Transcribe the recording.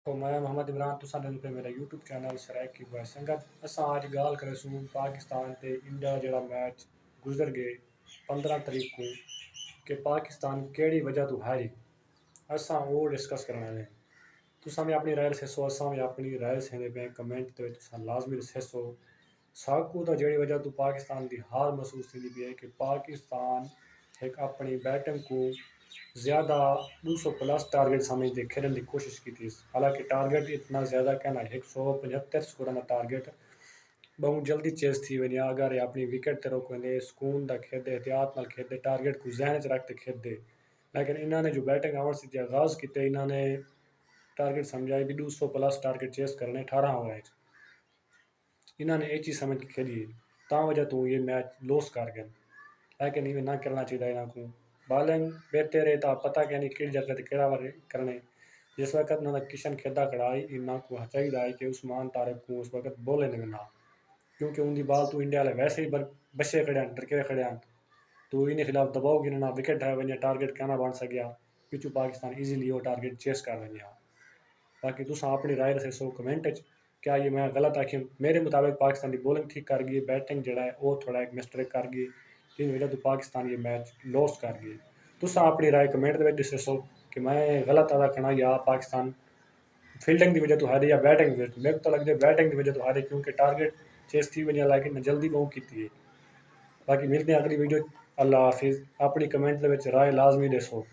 तो मैं मोहम्मद इमरान तुसां ॾिनो पे मेरा यूट्यूब चैनल सराइक की बॉय संगत असां अज गाल करेसूं पाकिस्तान ते इंडिया जड़ा मैच गुजर गए 15 तारीख को कि पाकिस्तान केड़ी वजह तो हारी असां वो डिस्कस करना है। तुसां भी अपनी राय दस्सो असां भी अपनी राय सेंदे पे कमेंट ते तुसां लाजमी दस्सो साकू तो जड़ी वजह तो पाकिस्तान की हार महसूस थी पई है कि पाकिस्तान एक अपनी बैटिंग को ज़्यादा 200+ टारगेट समझते खेलने की कोशिश की थी। हालांकि टारगेट इतना ज़्यादा कहना 175 स्कोर का टारगेट बहुत जल्दी चेस थी वही अगर ये अपनी विकेट ते रोक वेंदे सुकून दा खेलते एहतियात नाल खेलते टारगेट को जहन च रखते खेलते। लेकिन इन्होंने जो बैटिंग आवर्स से आगाज़ किए इन्होंने टारगेट समझाए भी 200+ टारगेट चेस करने 18 ओवर इन्होंने ये चीज़ समझ के खेली ता वजह तो ये मैच लॉस कर गए। लेकिन इवें ना करना चाहिए इन्हों को बॉलिंग बेहतर है तो पता क्या नहीं कि जगह ते केड़ा बार करने जिस वक्त ना किशन खेदा खड़ाई इन्हों को चाहिए कि उस्मान तारिक को उस वक्त बोले नहीं ना क्योंकि उनकी बाल तो इंडिया वाले वैसे ही बचे खड़े हैं डरके खड़े हैं तो इन्हें खिलाफ दबाव गिनना विकेट है वही टारगेट कहना बन सकिया पिछू पाकिस्तान ईजीली वो टारगेट चेस कर वही। बाकी तुम अपनी राय दसो कमेंट क्या ये मैं गलत आखी मेरे मुताबिक पाकिस्तान की बॉलिंग ठीक कर गई बैटिंग जड़ा है वो थोड़ा एक मिस्टेक कर गई जिस वजह तो पाकिस्तान ये मैच लॉस कर गई। तुम अपनी राय कमेंट के दसो कि मैं गलत अदा करना या पाकिस्तान फील्डिंग की वजह तो हारे या बैटिंग की वजह मेरे को तो लगता है बैटिंग की वजह तो हारे क्योंकि टारगेट चेस थी वजह लेकिन जल्दी बहुत की है। बाकी मिलते हैं अगली वीडियो। अल्लाह हाफिज़ अपनी कमेंट राय लाजमी दसो।